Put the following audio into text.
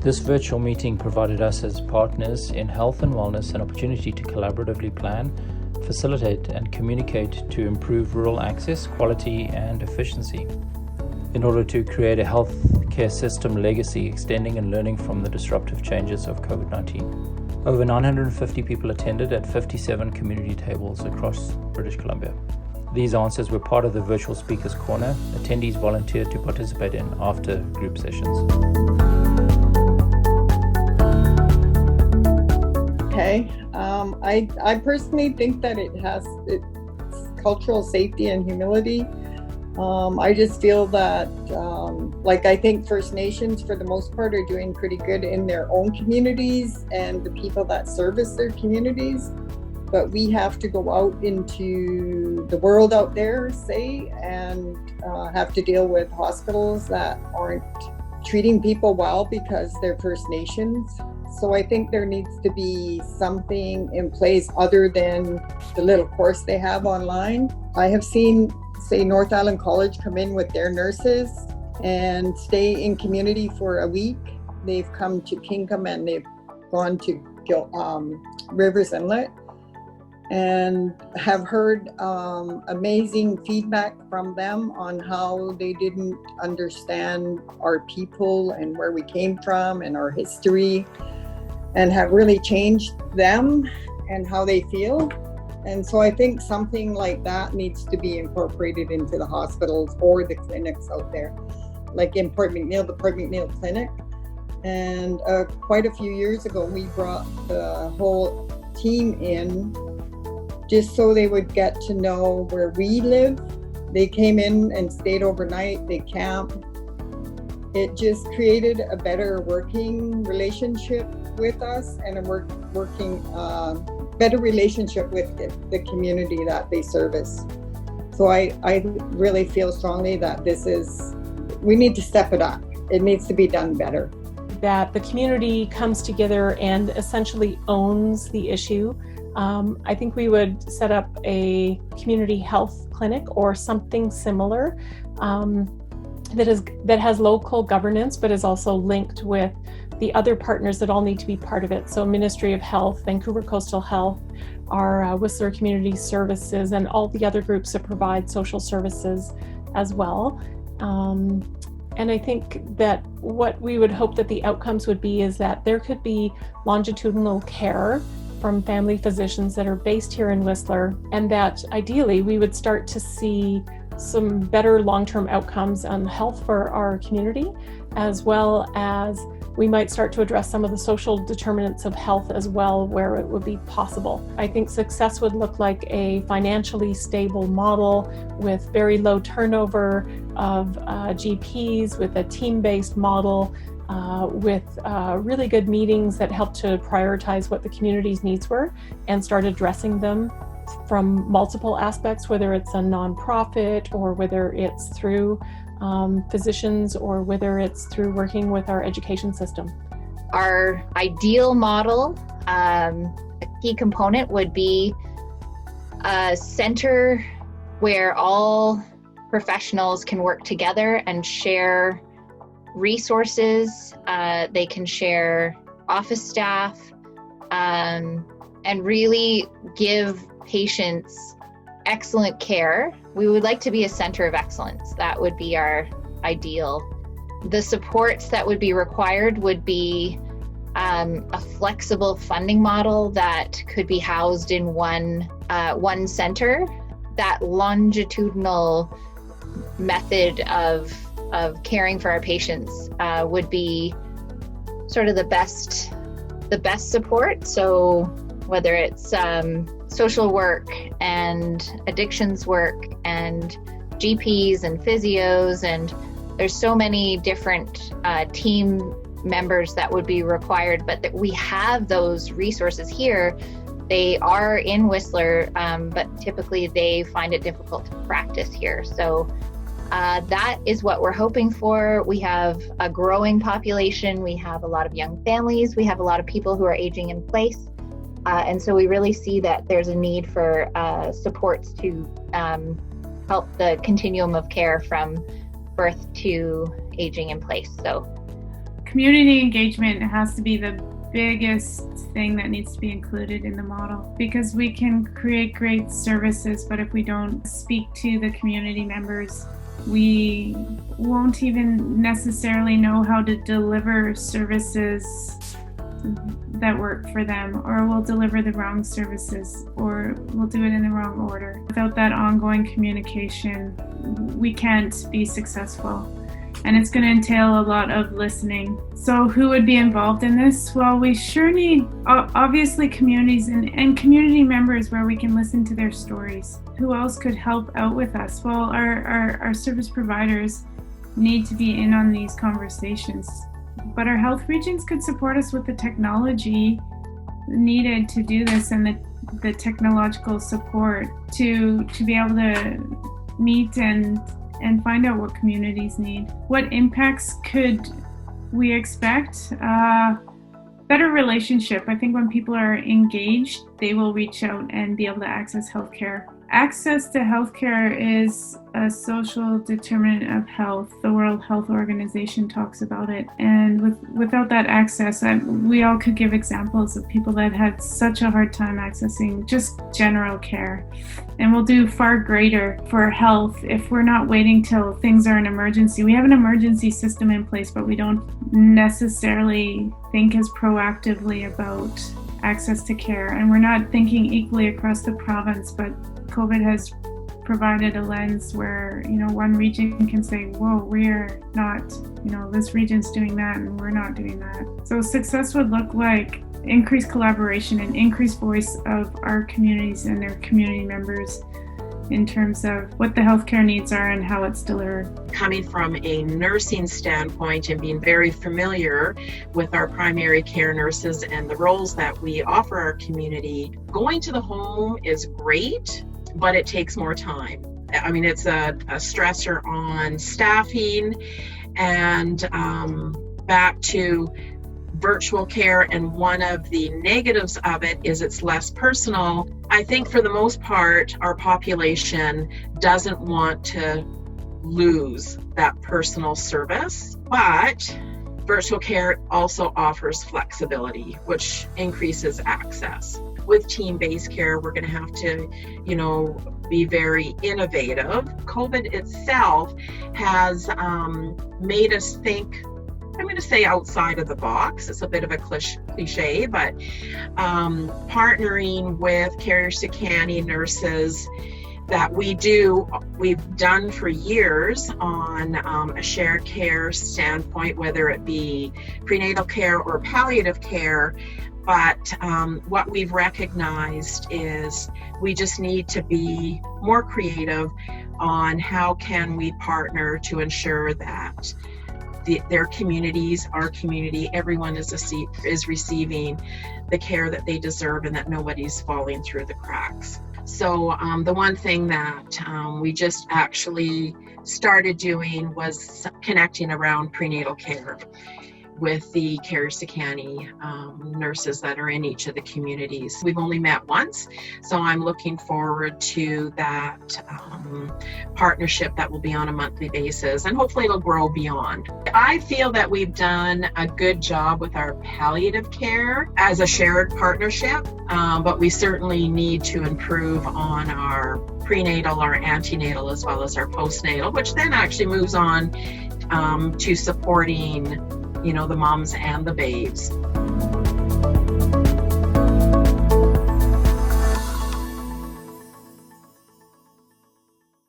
This virtual meeting provided us as partners in health and wellness an opportunity to collaboratively plan, facilitate and communicate to improve rural access, quality and efficiency in order to create a healthcare system legacy extending and learning from the disruptive changes of COVID-19. Over 950 people attended at 57 community tables across British Columbia. These answers were part of the virtual speakers corner. Attendees volunteered to participate in after group sessions. Okay, I personally think that it's cultural safety and humility. I just feel that, I think First Nations, for the most part, are doing pretty good in their own communities and the people that service their communities. But we have to go out into the world out there, and have to deal with hospitals that aren't treating people well because they're First Nations. So I think there needs to be something in place other than the little course they have online. I have seen, say, North Island College come in with their nurses and stay in community for a week. They've come to Kingcome and they've gone to Rivers Inlet and have heard amazing feedback from them on how they didn't understand our people and where we came from and our history, and have really changed them and how they feel. And so I think something like that needs to be incorporated into the hospitals or the clinics out there, like in Port McNeill, the Port McNeill Clinic. And quite a few years ago, we brought the whole team in just so they would get to know where we live. They came in and stayed overnight, they camped. It just created a better working relationship with us and a better relationship with the community that they service. So I really feel strongly that we need to step it up. It needs to be done better. That the community comes together and essentially owns the issue. I think we would set up a community health clinic or something similar that has local governance, but is also linked with the other partners that all need to be part of it. So Ministry of Health, Vancouver Coastal Health, our Whistler Community Services, and all the other groups that provide social services as well. And I think that what we would hope that the outcomes would be is that there could be longitudinal care from family physicians that are based here in Whistler, and that ideally we would start to see some better long-term outcomes on health for our community, as well as we might start to address some of the social determinants of health as well, where it would be possible. I think success would look like a financially stable model with very low turnover of GPs, with a team-based model, with really good meetings that help to prioritize what the community's needs were and start addressing them from multiple aspects, whether it's a nonprofit or whether it's through physicians or whether it's through working with our education system. Our ideal model, a key component would be a center where all professionals can work together and share resources. They can share office staff and really give patients excellent care. We would like to be a center of excellence. That would be our ideal. The supports that would be required would be a flexible funding model that could be housed in one center. That longitudinal method of caring for our patients would be sort of the best support. So whether it's social work and addictions work and GPs and physios, and there's so many different team members that would be required, but that we have those resources here. They are in Whistler, but typically they find it difficult to practice here. So that is what we're hoping for. We have a growing population. We have a lot of young families. We have a lot of people who are aging in place. And so we really see that there's a need for supports to help the continuum of care from birth to aging in place. So Community engagement has to be the biggest thing that needs to be included in the model, because we can create great services, but if we don't speak to the community members, we won't even necessarily know how to deliver services that work for them, or we'll deliver the wrong services, or we'll do it in the wrong order. Without that ongoing communication, we can't be successful. And it's going to entail a lot of listening. So who would be involved in this? Well, we sure need, obviously, communities and community members where we can listen to their stories. Who else could help out with us? Well, our service providers need to be in on these conversations. But our health regions could support us with the technology needed to do this, and the technological support to be able to meet and find out what communities need. What impacts could we expect? Better relationship. I think when people are engaged, they will reach out and be able to access healthcare. Access to healthcare is a social determinant of health. The World Health Organization talks about it. And without that access, we all could give examples of people that had such a hard time accessing just general care. And we'll do far greater for health if we're not waiting till things are an emergency. We have an emergency system in place, but we don't necessarily think as proactively about access to care. And we're not thinking equally across the province, but COVID has provided a lens where, one region can say, whoa, we're not, this region's doing that and we're not doing that. So success would look like increased collaboration and increased voice of our communities and their community members in terms of what the healthcare needs are and how it's delivered. Coming from a nursing standpoint and being very familiar with our primary care nurses and the roles that we offer our community, going to the home is great, but it takes more time. I mean, it's a stressor on staffing, and back to virtual care, and one of the negatives of it is it's less personal. I think for the most part, our population doesn't want to lose that personal service, but virtual care also offers flexibility, which increases access. With team-based care, we're going to have to, be very innovative. COVID itself has made us think, I'm going to say outside of the box. It's a bit of a cliche, but partnering with Carrier Sekani nurses that we've done for years on a shared care standpoint, whether it be prenatal care or palliative care. But what we've recognized is we just need to be more creative on how can we partner to ensure that their communities, our community, everyone is receiving the care that they deserve and that nobody's falling through the cracks. So the one thing that we just actually started doing was connecting around prenatal care with the Carrier Sekani nurses that are in each of the communities. We've only met once, so I'm looking forward to that partnership that will be on a monthly basis, and hopefully it'll grow beyond. I feel that we've done a good job with our palliative care as a shared partnership, but we certainly need to improve on our prenatal, our antenatal, as well as our postnatal, which then actually moves on to supporting the moms and the babes.